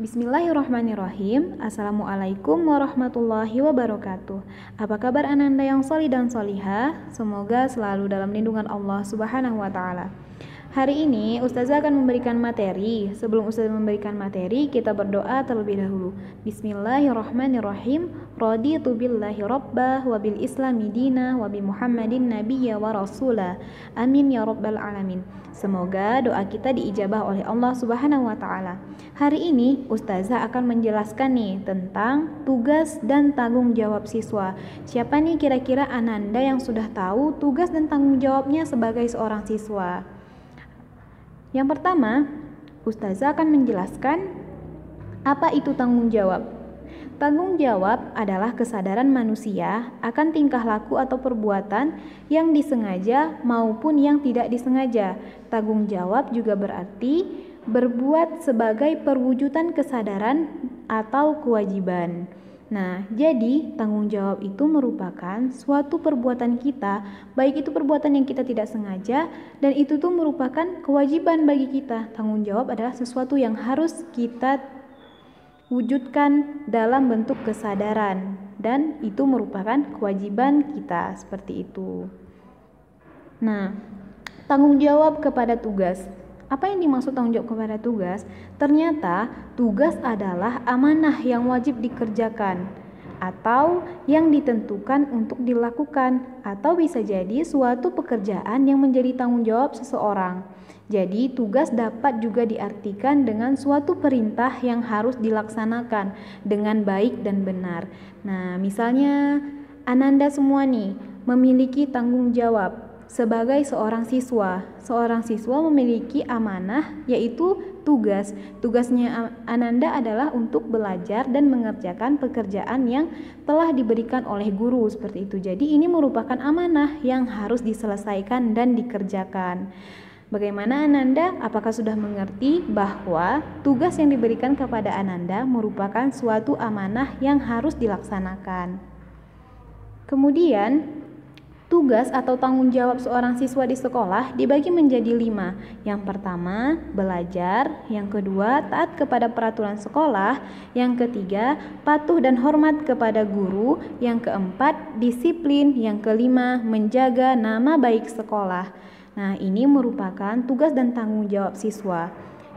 Bismillahirrahmanirrahim. Assalamualaikum warahmatullahi wabarakatuh. Apa kabar Ananda yang sholih dan sholihah? Semoga selalu dalam lindungan Allah Subhanahu wa Ta'ala. Hari ini Ustazah akan memberikan materi. Sebelum Ustazah memberikan materi, kita berdoa terlebih dahulu. Bismillahirrahmanirrahim. Raditu billahi rabbah wa bil islami dina wa bi Muhammadin nabiyya wa rasulah. Amin ya rabbal alamin. Semoga doa kita diijabah oleh Allah Subhanahu wa Ta'ala. Hari ini Ustazah akan menjelaskan nih tentang tugas dan tanggung jawab siswa. Siapa nih kira-kira Ananda yang sudah tahu tugas dan tanggung jawabnya sebagai seorang siswa? Yang pertama, Ustazah akan menjelaskan apa itu tanggung jawab. Tanggung jawab adalah kesadaran manusia akan tingkah laku atau perbuatan yang disengaja maupun yang tidak disengaja. Tanggung jawab juga berarti berbuat sebagai perwujudan kesadaran atau kewajiban. Nah, jadi tanggung jawab itu merupakan suatu perbuatan kita, baik itu perbuatan yang kita tidak sengaja, dan itu tuh merupakan kewajiban bagi kita. Tanggung jawab adalah sesuatu yang harus kita wujudkan dalam bentuk kesadaran, dan itu merupakan kewajiban kita, seperti itu. Nah, tanggung jawab kepada tugas. Apa yang dimaksud tanggung jawab kepada tugas? Ternyata tugas adalah amanah yang wajib dikerjakan atau yang ditentukan untuk dilakukan, atau bisa jadi suatu pekerjaan yang menjadi tanggung jawab seseorang. Jadi tugas dapat juga diartikan dengan suatu perintah yang harus dilaksanakan dengan baik dan benar. Nah, misalnya Ananda semua nih memiliki tanggung jawab sebagai seorang siswa. Seorang siswa memiliki amanah, yaitu tugas. Tugasnya Ananda adalah untuk belajar dan mengerjakan pekerjaan yang telah diberikan oleh guru, seperti itu. Jadi ini merupakan amanah yang harus diselesaikan dan dikerjakan. Bagaimana Ananda? Apakah sudah mengerti bahwa tugas yang diberikan kepada Ananda merupakan suatu amanah yang harus dilaksanakan? Kemudian tugas atau tanggung jawab seorang siswa di sekolah dibagi menjadi 5. Yang pertama, belajar. Yang kedua, taat kepada peraturan sekolah. Yang ketiga, patuh dan hormat kepada guru. Yang keempat, disiplin. Yang kelima, menjaga nama baik sekolah. Nah, ini merupakan tugas dan tanggung jawab siswa.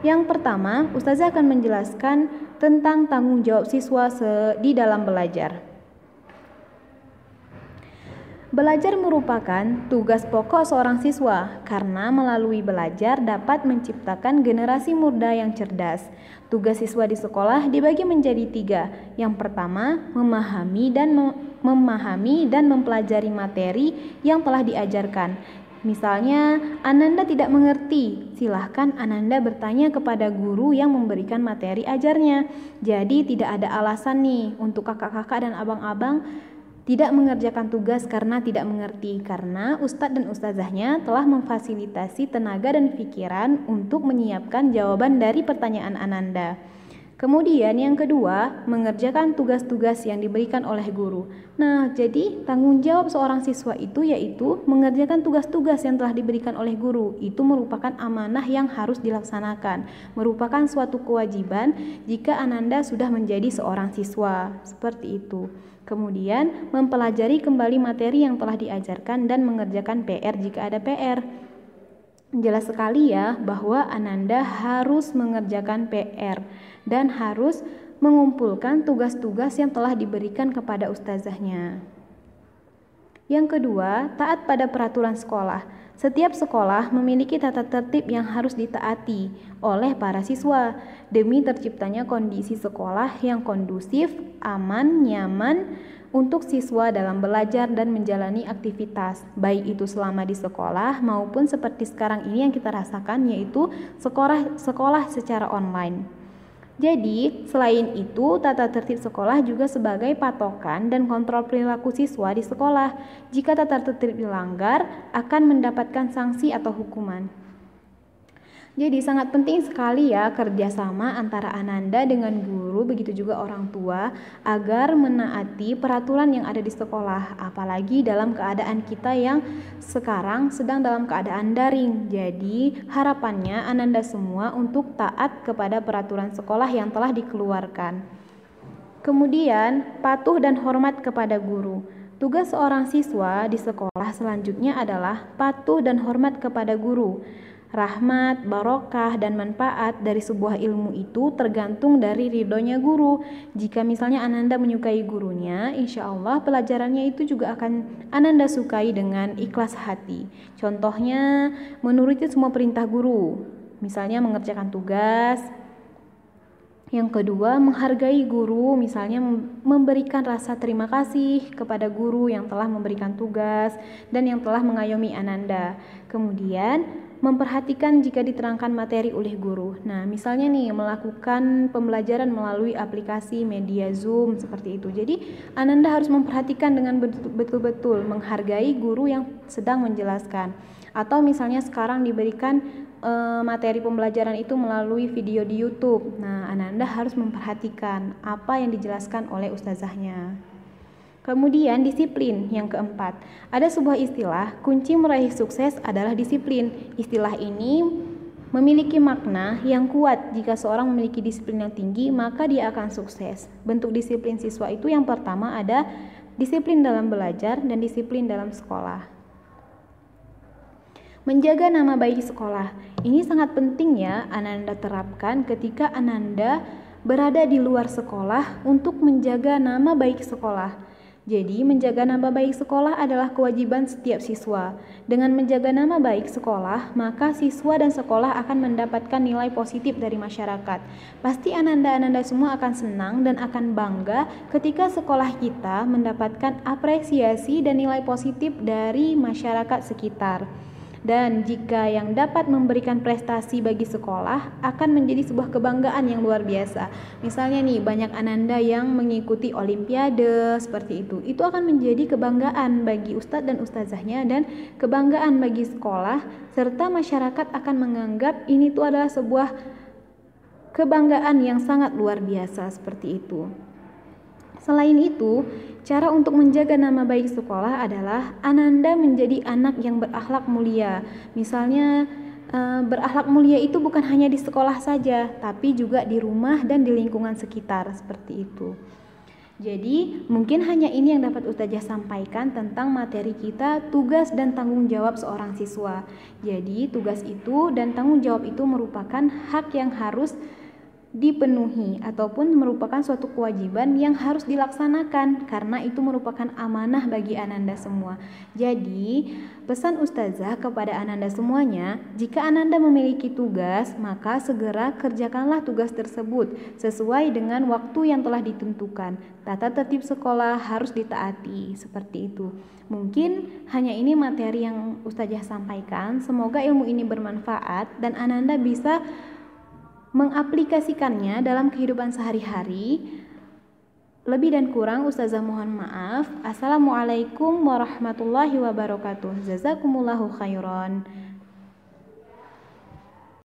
Yang pertama, Ustazah akan menjelaskan tentang tanggung jawab siswa di dalam belajar. Belajar merupakan tugas pokok seorang siswa karena melalui belajar dapat menciptakan generasi muda yang cerdas. Tugas siswa di sekolah dibagi menjadi 3. Yang pertama, memahami dan mempelajari materi yang telah diajarkan. Misalnya, Ananda tidak mengerti, silahkan Ananda bertanya kepada guru yang memberikan materi ajarnya. Jadi tidak ada alasan nih untuk kakak-kakak dan abang-abang tidak mengerjakan tugas karena tidak mengerti, karena ustadz dan ustazahnya telah memfasilitasi tenaga dan pikiran untuk menyiapkan jawaban dari pertanyaan Ananda. Kemudian yang kedua, mengerjakan tugas-tugas yang diberikan oleh guru. Nah, jadi tanggung jawab seorang siswa itu yaitu mengerjakan tugas-tugas yang telah diberikan oleh guru. Itu merupakan amanah yang harus dilaksanakan, merupakan suatu kewajiban jika Ananda sudah menjadi seorang siswa. Seperti itu. Kemudian mempelajari kembali materi yang telah diajarkan dan mengerjakan PR jika ada PR. Jelas sekali ya bahwa Ananda harus mengerjakan PR dan harus mengumpulkan tugas-tugas yang telah diberikan kepada ustazahnya. Yang kedua, taat pada peraturan sekolah. Setiap sekolah memiliki tata tertib yang harus ditaati oleh para siswa demi terciptanya kondisi sekolah yang kondusif, aman, nyaman untuk siswa dalam belajar dan menjalani aktivitas, baik itu selama di sekolah maupun seperti sekarang ini yang kita rasakan, yaitu sekolah secara online. Jadi, selain itu, tata tertib sekolah juga sebagai patokan dan kontrol perilaku siswa di sekolah. Jika tata tertib dilanggar, akan mendapatkan sanksi atau hukuman. Jadi sangat penting sekali ya kerjasama antara Ananda dengan guru, begitu juga orang tua, agar menaati peraturan yang ada di sekolah, apalagi dalam keadaan kita yang sekarang sedang dalam keadaan daring. Jadi harapannya Ananda semua untuk taat kepada peraturan sekolah yang telah dikeluarkan. Kemudian patuh dan hormat kepada guru. Tugas seorang siswa di sekolah selanjutnya adalah patuh dan hormat kepada guru. Rahmat, barokah, dan manfaat dari sebuah ilmu itu tergantung dari ridhonya guru. Jika misalnya Ananda menyukai gurunya, insya Allah pelajarannya itu juga akan Ananda sukai dengan ikhlas hati. Contohnya, menuruti semua perintah guru. Misalnya mengerjakan tugas. Yang kedua, menghargai guru, misalnya memberikan rasa terima kasih kepada guru yang telah memberikan tugas dan yang telah mengayomi Ananda. Kemudian, memperhatikan jika diterangkan materi oleh guru. Nah, misalnya nih, melakukan pembelajaran melalui aplikasi media Zoom seperti itu. Jadi, Ananda harus memperhatikan dengan betul-betul, menghargai guru yang sedang menjelaskan. Atau misalnya sekarang diberikan materi pembelajaran itu melalui video di YouTube. Nah, Ananda harus memperhatikan apa yang dijelaskan oleh ustazahnya. Kemudian disiplin yang keempat. Ada sebuah istilah, kunci meraih sukses adalah disiplin. Istilah ini memiliki makna yang kuat. Jika seorang memiliki disiplin yang tinggi, maka dia akan sukses. Bentuk disiplin siswa itu yang pertama ada disiplin dalam belajar dan disiplin dalam sekolah. Menjaga nama baik sekolah. Ini sangat penting ya Ananda terapkan ketika Ananda berada di luar sekolah untuk menjaga nama baik sekolah. Jadi menjaga nama baik sekolah adalah kewajiban setiap siswa. Dengan menjaga nama baik sekolah, maka siswa dan sekolah akan mendapatkan nilai positif dari masyarakat. Pasti Ananda semua akan senang dan akan bangga ketika sekolah kita mendapatkan apresiasi dan nilai positif dari masyarakat sekitar. Dan jika yang dapat memberikan prestasi bagi sekolah akan menjadi sebuah kebanggaan yang luar biasa. Misalnya nih, banyak Ananda yang mengikuti olimpiade seperti itu. Itu akan menjadi kebanggaan bagi ustadz dan ustazahnya dan kebanggaan bagi sekolah, serta masyarakat akan menganggap ini tuh adalah sebuah kebanggaan yang sangat luar biasa seperti itu. Selain itu, cara untuk menjaga nama baik sekolah adalah Ananda menjadi anak yang berakhlak mulia. Misalnya, berakhlak mulia itu bukan hanya di sekolah saja, tapi juga di rumah dan di lingkungan sekitar, seperti itu. Jadi, mungkin hanya ini yang dapat Ustazah sampaikan tentang materi kita, tugas dan tanggung jawab seorang siswa. Jadi, tugas itu dan tanggung jawab itu merupakan hak yang harus dipenuhi ataupun merupakan suatu kewajiban yang harus dilaksanakan karena itu merupakan amanah bagi Ananda semua. Jadi, pesan Ustazah kepada Ananda semuanya, jika Ananda memiliki tugas, maka segera kerjakanlah tugas tersebut sesuai dengan waktu yang telah ditentukan. Tata tertib sekolah harus ditaati, seperti itu. Mungkin hanya ini materi yang Ustazah sampaikan. Semoga ilmu ini bermanfaat dan Ananda bisa mengaplikasikannya dalam kehidupan sehari-hari. Lebih dan kurang Ustazah mohon maaf. Assalamualaikum warahmatullahi wabarakatuh. Jazakumullahu khairan.